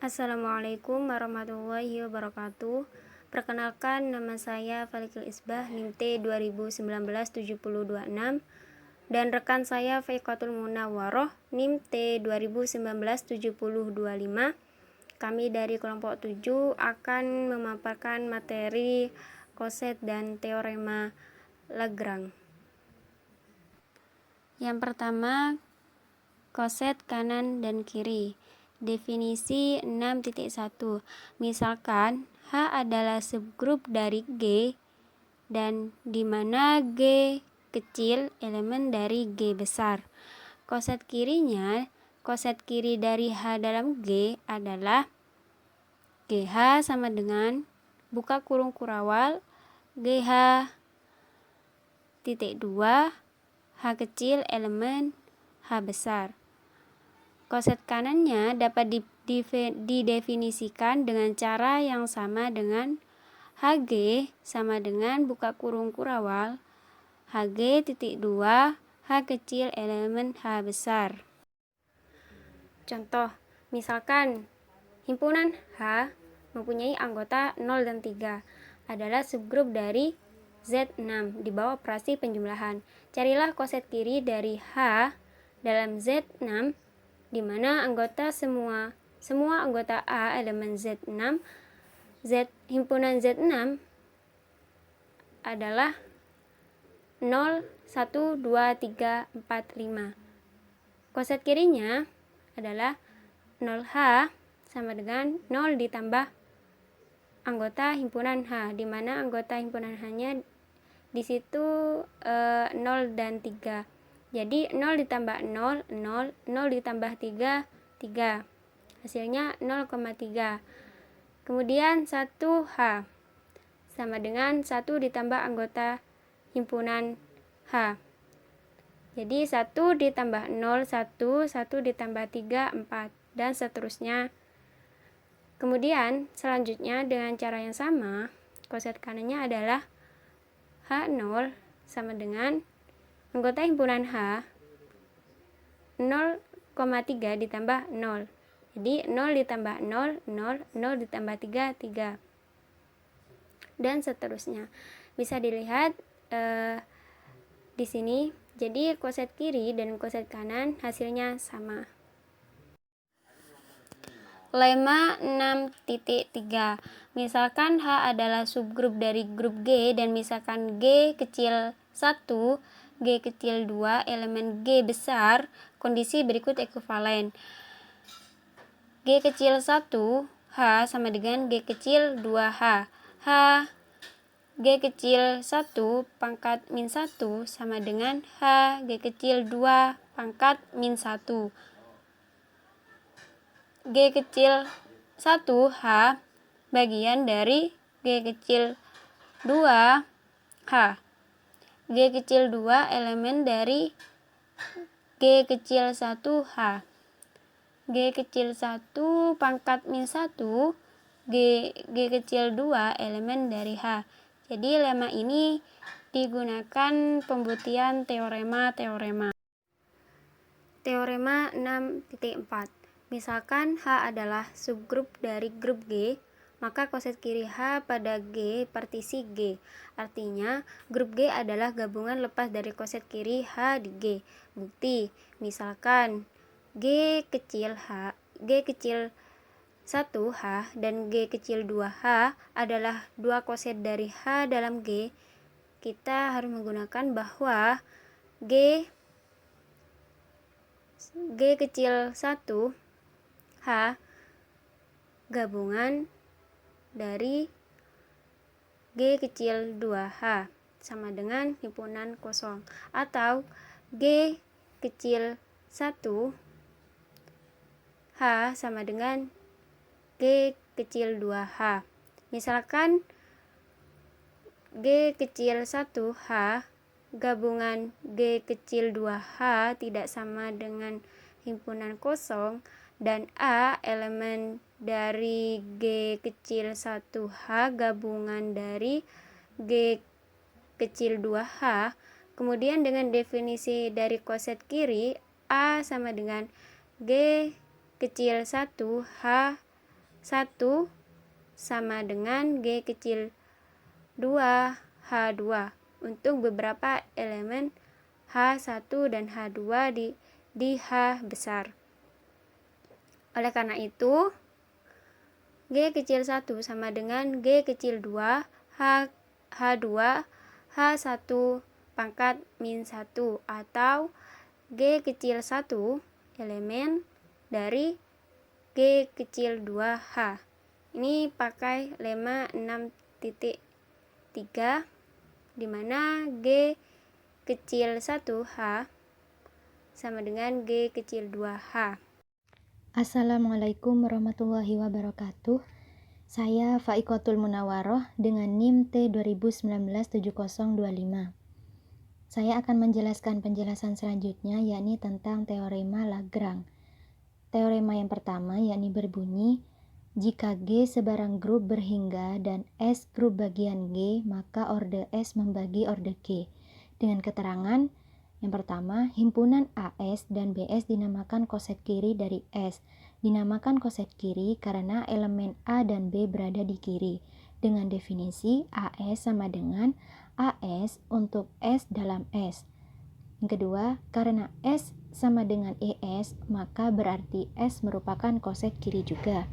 Assalamualaikum warahmatullahi wabarakatuh. Perkenalkan, nama saya Falikul Isbah, NIM T 2019-7026, dan rekan saya Faikatul Munawwaroh, NIM T 2019-7025. Kami dari kelompok 7 akan memaparkan materi koset dan teorema Lagrange. Yang pertama, koset kanan dan kiri. Definisi 6.1. Misalkan H adalah subgrup dari G dan di mana G kecil elemen dari G besar. Koset kiri dari H dalam G adalah GH sama dengan buka kurung kurawal GH titik 2 H kecil elemen H besar. Koset kanannya dapat didefinisikan dengan cara yang sama dengan HG sama dengan buka kurung kurawal HG titik 2 H kecil elemen H besar. Contoh, misalkan himpunan H mempunyai anggota 0 dan 3 adalah subgrup dari Z6 di bawah operasi penjumlahan. Carilah koset kiri dari H dalam Z6 di mana anggota semua anggota A elemen Z6 himpunan Z6 adalah 0, 1, 2, 3, 4, 5. Koset kirinya adalah 0H sama dengan 0 ditambah anggota himpunan H, di mana anggota himpunan H-nya di situ 0 dan 3. Jadi 0 ditambah 0, 0, 0 ditambah 3, 3. Hasilnya 0,3. Kemudian 1H sama dengan 1 ditambah anggota himpunan H. Jadi 1 ditambah 0, 1, 1 ditambah 3, 4, dan seterusnya. Kemudian selanjutnya dengan cara yang sama, koset kanannya adalah H0 sama dengan anggota himpunan H 0,3 ditambah 0. Jadi 0 ditambah 0, 0, 0 ditambah 3, 3. Dan seterusnya. Bisa dilihat di sini. Jadi koset kiri dan koset kanan hasilnya sama. Lema 6.3. Misalkan H adalah subgrup dari grup G dan misalkan G kecil 1, G kecil 2 elemen G besar, kondisi berikut ekuivalen. G kecil 1 H sama dengan G kecil 2H. H G kecil 1 pangkat min 1 sama dengan H G kecil 2 pangkat min 1. G kecil 1 H bagian dari G kecil 2 H. G kecil 2 elemen dari G kecil 1 H. G kecil 1 pangkat min 1 G kecil 2 elemen dari H. Jadi lema ini digunakan pembuktian teorema. Teorema 6.4. Misalkan H adalah subgrup dari grup G, maka koset kiri H pada G partisi G. Artinya, grup G adalah gabungan lepas dari koset kiri H di G. Bukti, misalkan G kecil 1H dan G kecil 2H adalah dua koset dari H dalam G. Kita harus menggunakan bahwa G kecil 1 H gabungan dari G kecil 2H sama dengan himpunan kosong, atau G kecil 1 H sama dengan G kecil 2H. Misalkan G kecil 1H gabungan G kecil 2H tidak sama dengan himpunan kosong, dan A elemen dari G kecil 1H gabungan dari G kecil 2H. Kemudian dengan definisi dari koset kiri, A sama dengan G kecil 1H 1 sama dengan G kecil 2H2 untuk beberapa elemen H1 dan H2 di H besar. Oleh karena itu, G kecil 1 sama dengan G kecil 2 H2 H1 pangkat min 1 atau G kecil 1 elemen dari G kecil 2H. Ini pakai lema 6.3 di mana G kecil 1H sama dengan G kecil 2H. Assalamualaikum warahmatullahi wabarakatuh. Saya Faikotul Munawaroh dengan NIM T20197025. Saya akan menjelaskan penjelasan selanjutnya, yakni tentang teorema Lagrange. Teorema yang pertama yakni berbunyi, jika G sebarang grup berhingga dan S grup bagian G, maka orde S membagi orde G. Dengan keterangan, yang pertama, himpunan AS dan BS dinamakan koset kiri dari S. Dinamakan koset kiri karena elemen A dan B berada di kiri. Dengan definisi, AS sama dengan AS untuk S dalam S. Yang kedua, karena S sama dengan ES, maka berarti S merupakan koset kiri juga.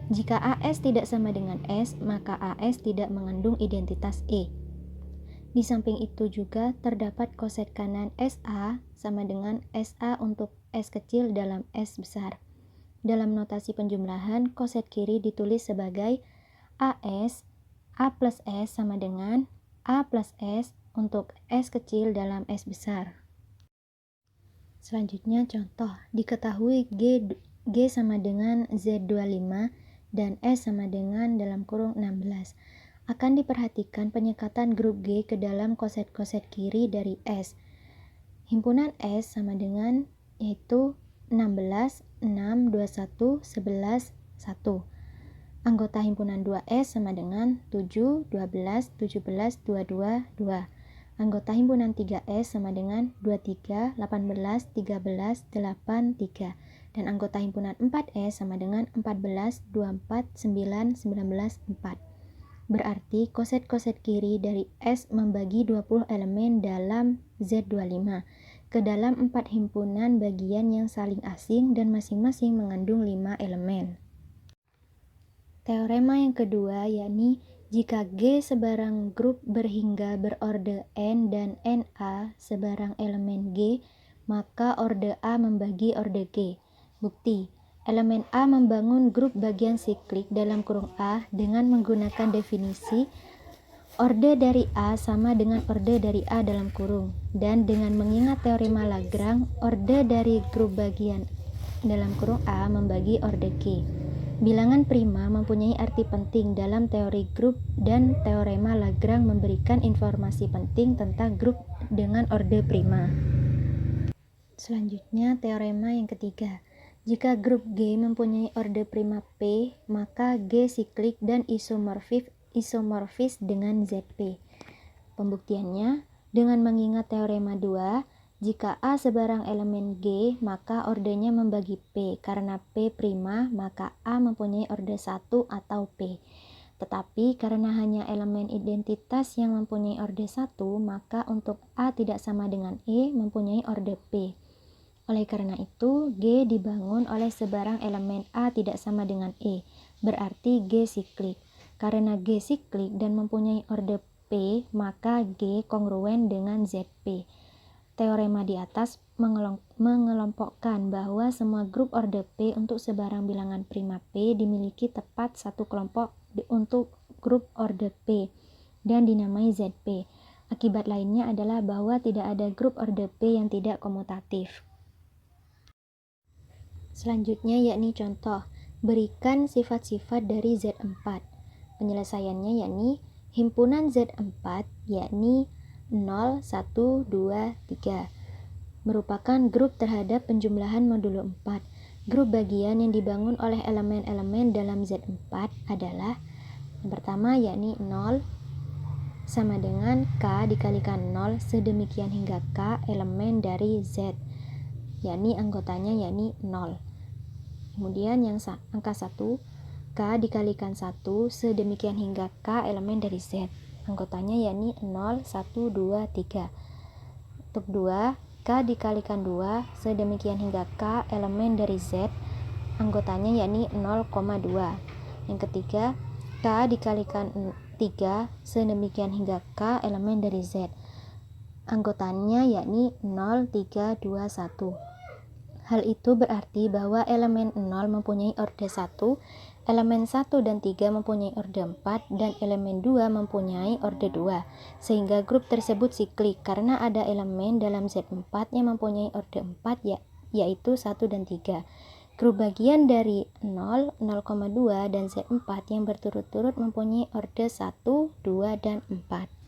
Jika AS tidak sama dengan S, maka AS tidak mengandung identitas E. Di samping itu juga terdapat koset kanan SA sama dengan SA untuk S kecil dalam S besar. Dalam notasi penjumlahan, koset kiri ditulis sebagai AS, A plus S sama dengan A plus S untuk S kecil dalam S besar. Selanjutnya contoh, diketahui G sama dengan Z25 dan S sama dengan dalam kurung 16. Akan diperhatikan penyekatan grup G ke dalam koset-koset kiri dari S. Himpunan S sama dengan yaitu 16, 6, 21, 11, 1. Anggota himpunan 2S sama dengan 7, 12, 17, 22, 2. Anggota himpunan 3S sama dengan 23, 18, 13, 8, 3. Dan anggota himpunan 4S sama dengan 14, 24, 9, 19, 4. Berarti koset-koset kiri dari S membagi 20 elemen dalam Z25 ke dalam 4 himpunan bagian yang saling asing dan masing-masing mengandung 5 elemen. Teorema yang kedua yakni jika G sebarang grup berhingga berorde N dan NA sebarang elemen G, maka orde A membagi orde G. Bukti, elemen A membangun grup bagian siklik dalam kurung A dengan menggunakan definisi orde dari A sama dengan orde dari A dalam kurung. Dan dengan mengingat teorema Lagrange, orde dari grup bagian dalam kurung A membagi orde G. Bilangan prima mempunyai arti penting dalam teori grup dan teorema Lagrange memberikan informasi penting tentang grup dengan orde prima. Selanjutnya teorema yang ketiga. Jika grup G mempunyai orde prima P, maka G siklik dan isomorfis dengan ZP. Pembuktiannya, dengan mengingat teorema 2, jika A sebarang elemen G, maka ordenya membagi P. Karena P prima, maka A mempunyai orde 1 atau P. Tetapi karena hanya elemen identitas yang mempunyai orde 1, maka untuk A tidak sama dengan E mempunyai orde P. Oleh karena itu, G dibangun oleh sebarang elemen A tidak sama dengan E. Berarti G siklik. Karena G siklik dan mempunyai orde P, maka G kongruen dengan ZP. Teorema di atas mengelompokkan bahwa semua grup orde P untuk sebarang bilangan prima P dimiliki tepat satu kelompok untuk grup orde P dan dinamai ZP. Akibat lainnya adalah bahwa tidak ada grup orde P yang tidak komutatif. Selanjutnya yakni contoh, berikan sifat-sifat dari Z4. Penyelesaiannya yakni himpunan Z4 yakni 0, 1, 2, 3 merupakan grup terhadap penjumlahan modulo 4. Grup bagian yang dibangun oleh elemen-elemen dalam Z4 adalah yang pertama yakni 0 sama dengan K dikalikan 0 sedemikian hingga K elemen dari Z, yakni anggotanya yakni 0. Kemudian yang angka 1, K K dikalikan 1 sedemikian hingga K elemen dari Z. Anggotanya yakni 0, 1, 2, 3. Untuk 2, K dikalikan 2 sedemikian hingga K elemen dari Z. Anggotanya yakni 0,2. Yang ketiga, K dikalikan 3 sedemikian hingga K elemen dari Z. Anggotanya yakni 0, 3, 2, 1. Hal itu berarti bahwa elemen 0 mempunyai orde 1, elemen 1 dan 3 mempunyai orde 4, dan elemen 2 mempunyai orde 2. Sehingga grup tersebut siklik karena ada elemen dalam Z4 yang mempunyai orde 4 yaitu 1 dan 3. Grup bagian dari 0, 0,2 dan Z4 yang berturut-turut mempunyai orde 1, 2, dan 4.